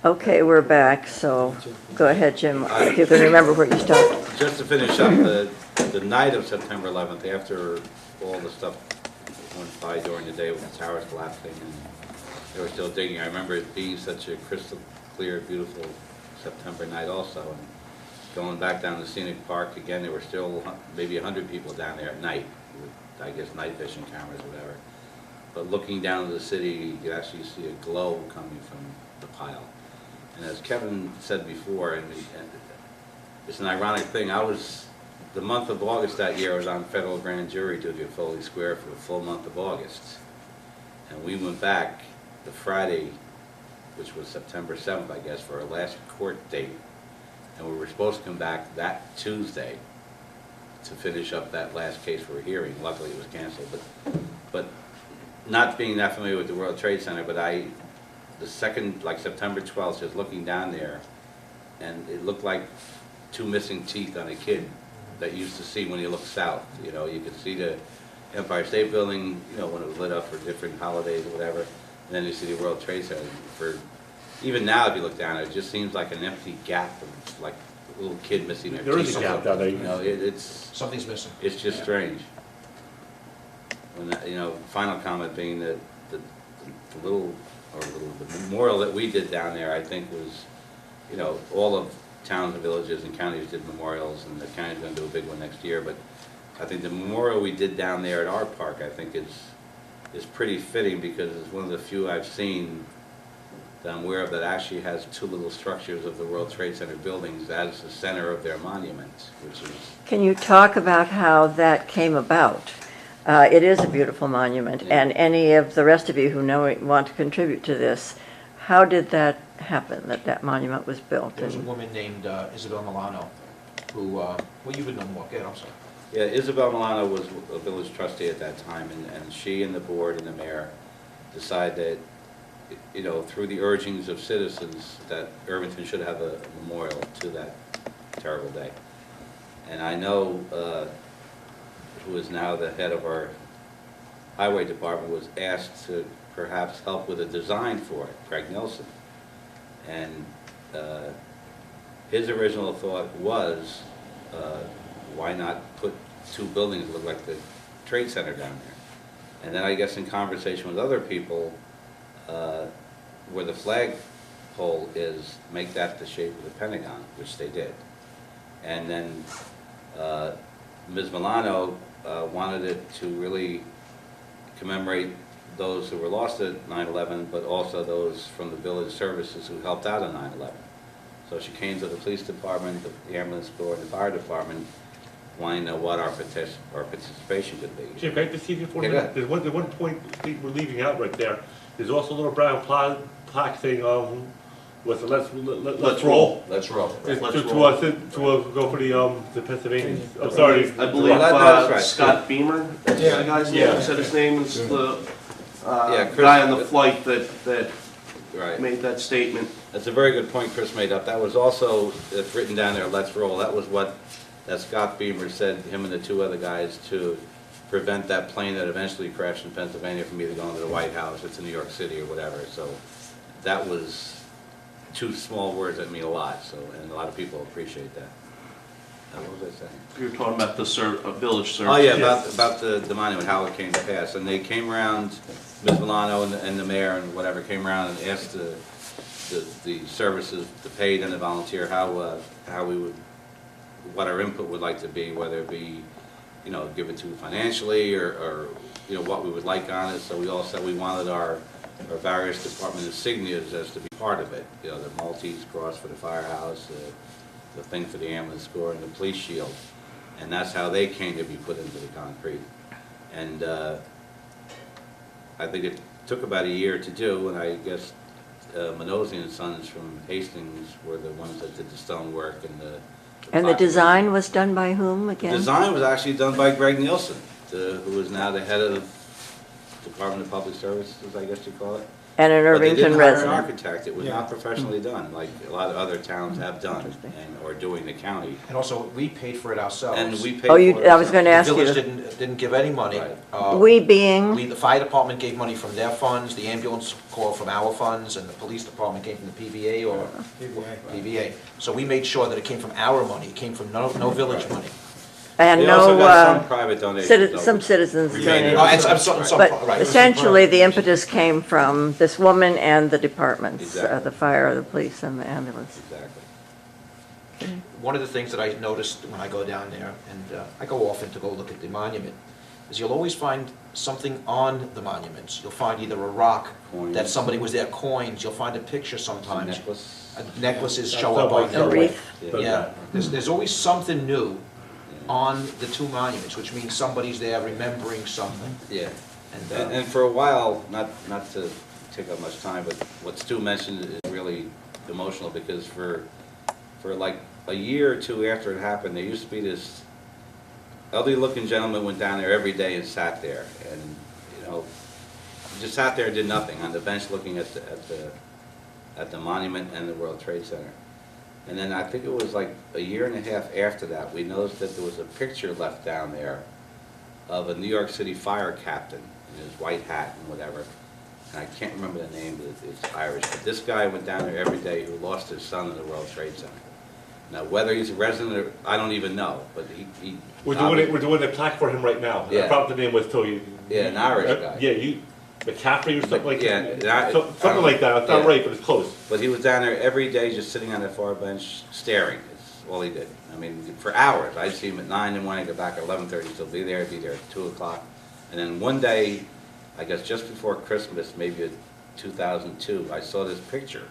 Okay, we're back, so go ahead, Jim, if you can remember where you stopped. Just to finish up, the night of September 11th, after all the stuff went by during the day with the towers collapsing and they were still digging, I remember it being such a crystal clear, beautiful September night also. And going back down to Scenic Park, again, there were still maybe 100 people down there at night with, I guess, night vision cameras or whatever. But looking down to the city, you could actually see a glow coming from the pile. And as Kevin said before, and it's an ironic thing, the month of August that year, I was on federal grand jury duty at Foley Square for the full month of August. And we went back the Friday, which was September 7th, I guess, for our last court date. And we were supposed to come back that Tuesday to finish up that last case for a hearing. Luckily, it was canceled. But not being that familiar with the World Trade Center, but the second, like September 12th, just looking down there, and it looked like two missing teeth on a kid that you used to see when you look south. You know, you could see the Empire State Building, you know, when it was lit up for different holidays or whatever, and then you see the World Trade Center. Even now, if you look down, it just seems like an empty gap of like a little kid missing their teeth. There is a gap down there. You know, Something's missing. it's just strange. And you know, final comment being that the memorial that we did down there, I think was, you know, all of towns and villages and counties did memorials, and the county's going to do a big one next year. But I think the memorial we did down there at our park, I think is pretty fitting, because it's one of the few I've seen that I'm aware of that actually has two little structures of the World Trade Center buildings as the center of their monument, which is... Can you talk about how that came about? It is a beautiful monument, Yeah. and any of the rest of you who know it want to contribute to this, how did that happen, that monument was built? There was a woman named Isabel Milano, who, well, you would know more. Go ahead, I'm sorry. Yeah, Isabel Milano was a village trustee at that time, and she and the board and the mayor decided that, you know, through the urgings of citizens, that Irvington should have a memorial to that terrible day. And I know who is now the head of our highway department was asked to perhaps help with a design for it, Greg Nelson. And his original thought was, why not put two buildings that look like the Trade Center down there? And then I guess in conversation with other people, where the flag pole is, make that the shape of the Pentagon, which they did. And then Ms. Milano wanted it to really commemorate those who were lost at 9/11, but also those from the village services who helped out on 9/11. So she came to the police department, the ambulance corps, and the fire department, wanting to know what our participation could be. Jim, can I just see you for a Yeah, minute? There's one point I think we're leaving out right there. There's also a little brown plaque saying, what's it, let's roll. Let's roll. It's Let's to roll. go for the Pennsylvania. I'm sorry. I believe That's right. Scott Beamer, that's the guy's name, said his name is the Chris- guy on the flight that Right. made that statement. That's a very good point Chris made up. That was also, it's written down there, let's roll. That was what that Scott Beamer said, him and the two other guys, to prevent that plane that eventually crashed in Pennsylvania from either going to the White House or to New York City or whatever. So that was two small words that mean a lot, so, and a lot of people appreciate that. What was I saying? You were talking about the village service. Oh, yeah, about the monument, how it came to pass. And they came around, Ms. Milano and the mayor and whatever came around and asked the services, the paid and the volunteer, how we would, what our input would like to be, whether it be, you know, given to financially or you know, what we would like on it. So we all said we wanted our various department insignias as to be part of it. You know, the Maltese cross for the firehouse, the thing for the ambulance corps, and the police shield. And that's how they came to be put into the concrete. And I think it took about a year to do, and I guess Minosi and Sons from Hastings were the ones that did the stonework and the And the design was done by whom The again? design was actually done by Greg Nielsen, who is now the head of the Department of Public Services, I guess you call it. And an But they Irvington didn't hire an resident. architect, it was not professionally done, like a lot of other towns have done, and, or doing the county. And also, we paid for it ourselves. And we paid Oh, for you, it. I was gonna The ask village you, didn't give any money. Right. we being, The fire department gave money from their funds, the ambulance corps from our funds, and the police department came from the PVA or PVA. So we made sure that it came from our money, it came from no village money. and They also got some no, private donations. some citizens Remaining. donated. Oh, and some, But right. essentially, the impetus came from this woman and the departments, Exactly. the fire, the police, and the ambulance. Exactly. One of the things that I noticed when I go down there, and I go often to go look at the monument, is you'll always find something on the monuments. You'll find either a rock Coins. that somebody was there, coins, you'll find a picture sometimes. Necklace. Necklaces show Yeah. up on A there. wreath. Yeah, there's always something new on the two monuments, which means somebody's there remembering something. Yeah. And, And for a while, not to take up much time, but what Stu mentioned is really emotional, because for like a year or two after it happened, there used to be this elderly-looking gentleman went down there every day and sat there, and, you know, just sat there and did nothing on the bench looking at the monument and the World Trade Center. And then I think it was like a year and a half after that, we noticed that there was a picture left down there of a New York City fire captain in his white hat and whatever. And I can't remember the name, but it's Irish. But this guy went down there every day who lost his son in the World Trade Center. Now, whether he's a resident or, I don't even know, but he We're doing a plaque for him right now. Yeah. I forgot the name was too. Yeah, an Irish guy. Yeah, McCaffrey or something like Yeah, that. and I Something like that. It's not yeah. right, but it's close. But he was down there every day just sitting on that far bench staring. It's all he did. I mean, for hours. I'd see him at 9 in the morning, go back at 11:30, still be there at 2 o'clock. And then one day, I guess just before Christmas, maybe in 2002, I saw this picture,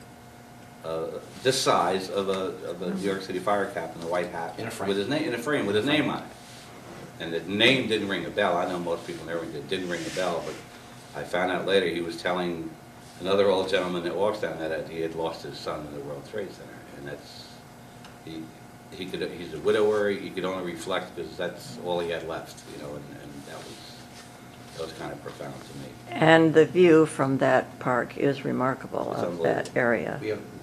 this size of a New York City fire captain in a white hat. In a frame. With his name, in a frame with his name on it. And the name didn't ring a bell. I know most people in Irvington didn't ring a bell, but I found out later he was telling another old gentleman that walks down there that he had lost his son in the World Trade Center. And that's, he's a widower, he could only reflect because that's all he had left, you know, and that was kind of profound to me. And the view from that park is remarkable It's of that unbelievable. area.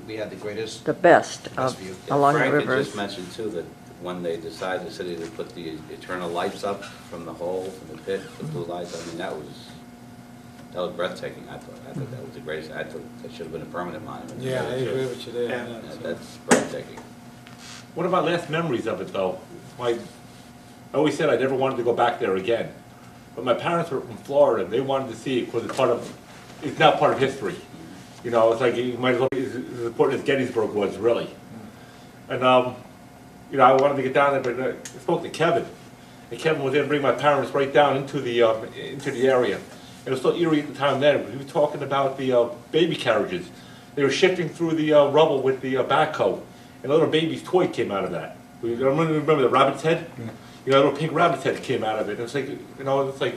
we had the greatest, The best Best of, view. along the Frank had rivers. just mentioned too that when they decided the city to put the eternal lights up from the hole, from the pit, the blue lights, I mean, that was breathtaking, I thought. I thought that was the greatest, I thought that should have been a permanent monument. Yeah, I agree with you there. Yeah. on that. That's breathtaking. One of my last memories of it, though, I always said I never wanted to go back there again. But my parents were from Florida, and they wanted to see it because it's now part of history. You know, it's like, you might as well be as important as Gettysburg was, really. And, you know, I wanted to get down there, but I spoke to Kevin. And Kevin was there to bring my parents right down into the area. It was so eerie at the time then, but he was talking about the baby carriages. They were shifting through the rubble with the backhoe, and a little baby's toy came out of that. You remember the rabbit's head? You know, a little pink rabbit's head came out of it. It's like, you know, it's like,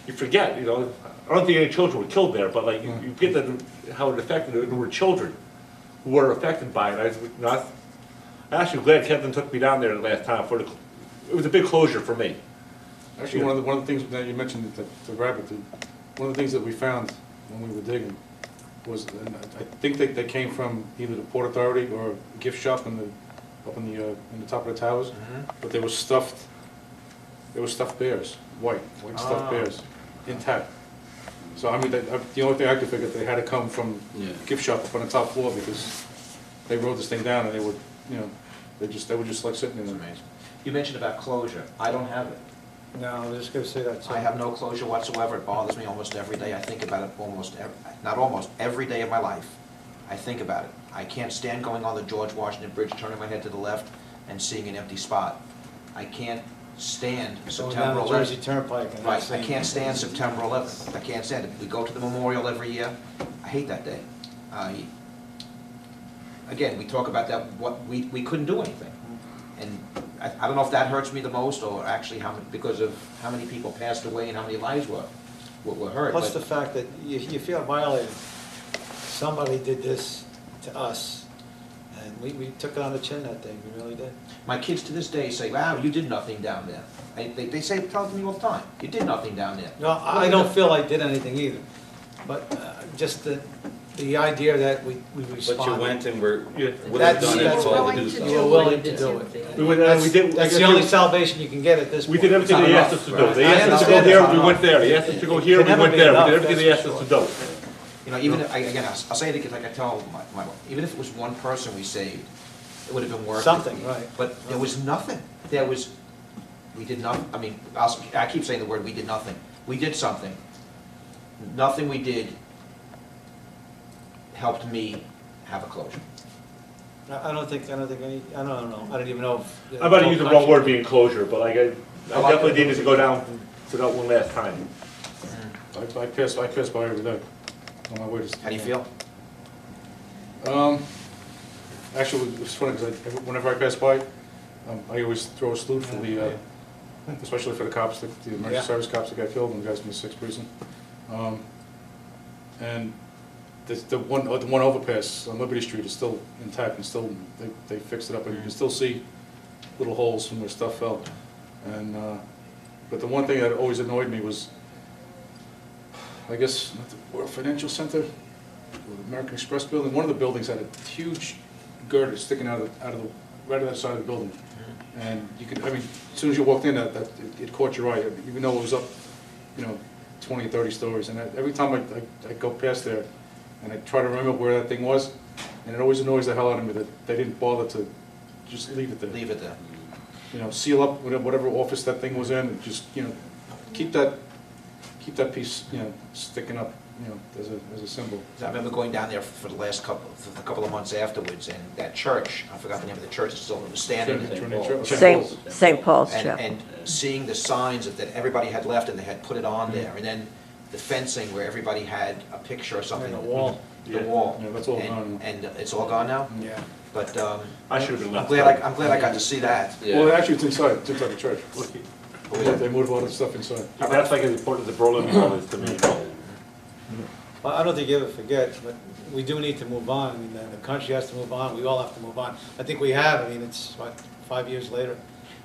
you forget, you know. I don't think any children were killed there, but like, you get how it affected it. There were children who were affected by it. I'm actually glad Kevin took me down there the last time. It was a big closure for me. Actually, one of the things that you mentioned, the rabbit, one of the things that we found when we were digging was, and I think they came from either the Port Authority or a gift shop up in the top of the towers, but they were stuffed bears, white stuffed bears, intact. So I mean, the only thing I could figure, they had to come from gift shop up on the top floor because they wrote this thing down and they would, you know, they were just like sitting in it's there. amazing. You mentioned about closure. I don't have it. No, I was just gonna say that. I have no closure whatsoever. It bothers me almost every day. I think about it every day of my life. I think about it. I can't stand going on the George Washington Bridge, turning my head to the left and seeing an empty spot. I can't stand Going September down the Jersey 11th. Turnpike and Right, not I seeing- can't stand September 11th. I can't stand it. We go to the memorial every year. I hate that day. Again, we talk about that, we couldn't do anything. And I don't know if that hurts me the most, or actually because of how many people passed away and how many lives were hurt. Plus but- the fact that you feel violated. Somebody did this to us, and we took it on the chin that day, we really did. My kids to this day say, wow, you did nothing down there. They tell it to me all the time, you did nothing down there. No, I don't feel I did anything either, but just the idea that we responded. But you went and were, Yeah. would have done it That's all to willing do to something. You were willing to do it. We went, and we did. That's the only salvation you can get at this point. We did everything It's they not asked us to enough. do. They I asked us to go understand here, it's we not went there. They enough. asked us to go here, Can we never went be there. We enough, did everything they that's asked for us to do. You know, even if, again, I'll say it again, like I tell my wife, even if it was one person we saved, it would have been worth it. Something, right. But there was nothing. We did nothing. I mean, I keep saying the word, we did nothing. We did something. Nothing we did helped me have a closure. I don't think any, I don't know, I don't even know if. I'm about to use the wrong word being closure, but like I I like definitely it. needed to go down to that one last time. I pass by every day on my way to. How do you feel? Actually, it's funny, because whenever I pass by, I always throw a salute for the, especially for the cops, the Yeah. emergency service cops that got killed, and the guys from the 6th precinct. And the one overpass on Liberty Street is still intact, and still, they fixed it up, and you can still see little holes from where stuff fell. And, but the one thing that always annoyed me was, I guess, not the World Financial Center, or the American Express building, one of the buildings had a huge girder sticking out of the, right on that side of the building. And you could, I mean, as soon as you walked in, it caught your eye, even though it was up, 20 or 30 stories. And every time I go past there, and I try to remember where that thing was, and it always annoys the hell out of me that they didn't bother to just leave it there. Leave it there. Seal up whatever office that thing was in, and just, keep that piece, sticking up, as a symbol. I remember going down there for the couple of months afterwards, and that church, I forgot the name of the church, it still was standing. St. Paul's Chapel. And seeing the signs that everybody had left and they had put it on there, and then the fencing where everybody had a picture or something. And the wall. The wall. Yeah, that's all And- gone. And it's all gone now? Yeah. But I should have been I'm left. glad I got to see that. Yeah. Well, actually, it's inside the church. They moved a lot of stuff inside. That's like as important as the Berlin Wall is to me. Well, I don't think you ever forget, but we do need to move on. I mean, the country has to move on, we all have to move on. I think we have, I mean, it's, what, 5 years later,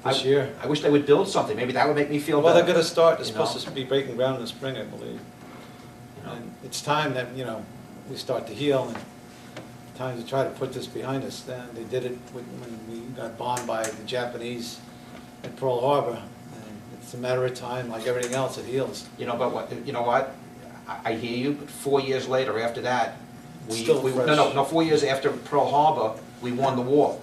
this year? I wish they would build something, maybe that would make me feel Well, better. they're gonna start, they're You know? supposed to be breaking ground in the spring, I believe. And it's time that, we start to heal, and time to try to put this behind us. Then they did it when we got bombed by the Japanese at Pearl Harbor. And it's a matter of time, like everything else, it heals. But you know what? I hear you, but 4 years later, after that, Still fresh. no, 4 years after Pearl Harbor, we won the war.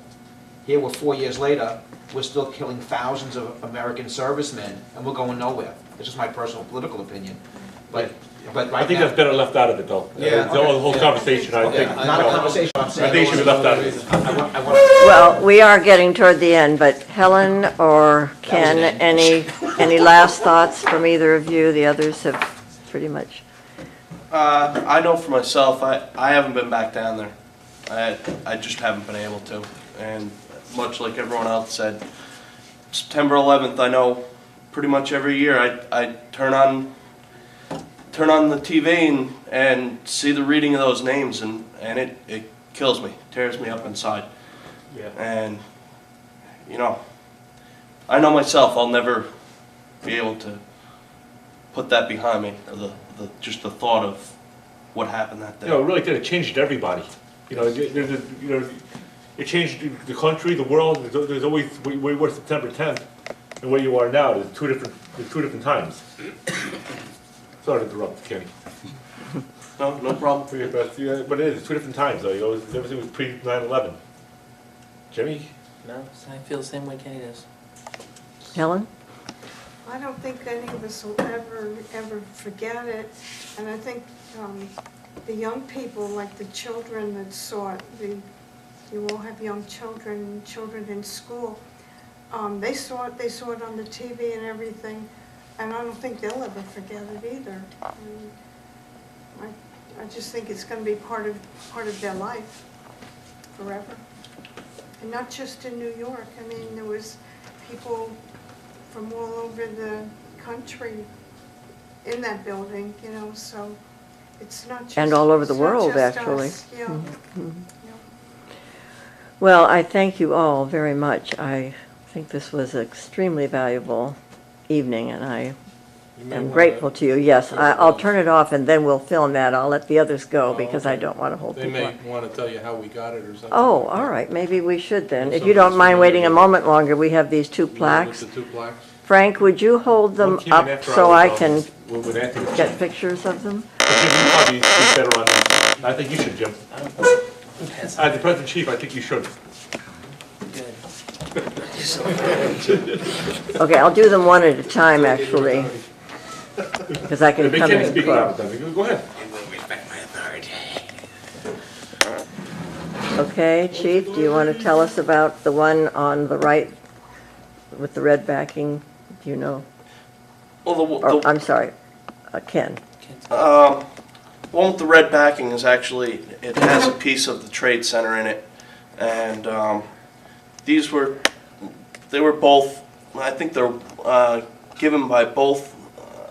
Here, we're 4 years later, we're still killing thousands of American servicemen, and we're going nowhere. It's just my personal political opinion. But right I think now- that's better left out of it, though. Yeah. The whole conversation, I think. Not a conversation, I'm saying. I think it should be left out of it. I want Well, we are getting toward the end, but Helen or Ken, any last thoughts from either of you? The others have pretty much. I know for myself, I haven't been back down there. I just haven't been able to. And much like everyone else said, September 11th, I know pretty much every year I turn on the TV and see the reading of those names, and it kills me, tears me up inside. Yeah. And, I know myself, I'll never be able to put that behind me, just the thought of what happened that day. It really did. It changed everybody. It changed the country, the world. There's always where you were September 10th and where you are now. There's two different times. Sorry to interrupt, Kenny. No problem. But it is. It's 2 different times, though. Everything was pre 9/11. Jimmy. No, I feel the same way Kenny does. Helen? I don't think any of us will ever forget it, and I think the young people, like the children that saw it, you all have young children in school, they saw it on the TV and everything, and I don't think they'll ever forget it either. I just think it's going to be part of their life forever, and not just in New York. I mean, there was people from all over the country in that building, so it's not just... And all over the it's not world, just actually. us, yeah. Yeah. Well, I thank you all very much. I think this was an extremely valuable evening, and I You may am wanna- grateful to you, yes. I'll turn it off and then we'll film that. I'll let the others go Oh, because I okay. don't want to hold They people up. may want to tell you how we got it or something. Oh, like that. all right, maybe we should then. If If you don't somebody's mind waiting a familiar with moment longer, we have these two With plaques. the two plaques? Frank, would you hold them One came in up after so was I on can with Anthony. get pictures of them? Jim, you probably be better on this. I think you should, Jim. Yes, As the President Chief, I think you should. good. Okay, I'll do them one at a time, actually, because I can They come can't in speak loud close. with them. Go ahead. Okay, Chief, do you want to tell us about the one on the right with the red backing? Do you know? Well, Or, I'm sorry, Ken. one with the red backing is actually, it has a piece of the Trade Center in it. And they were both, I think they're given by both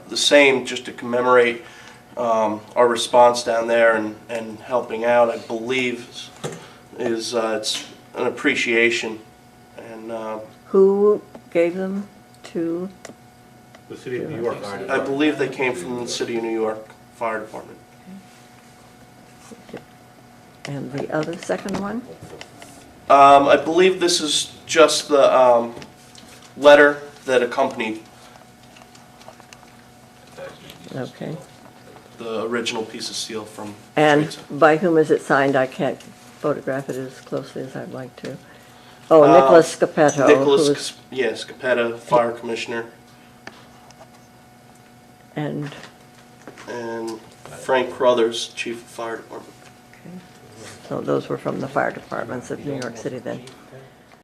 the same, just to commemorate our response down there and helping out, I believe, is it's an appreciation. And Who gave them to? The City of New York. I believe they came from the City of New York Fire Department. And the other second one? I believe this is just the letter that accompanied Okay. the original piece of steel from And Trade Center. by whom is it signed? I can't photograph it as closely as I'd like to. Oh, Uh, Nicholas Scapetto. Nicholas, yes, Capetta, Fire Commissioner, And, and Frank Crothers, Chief of Fire Department. so those were from the fire departments of New York City then.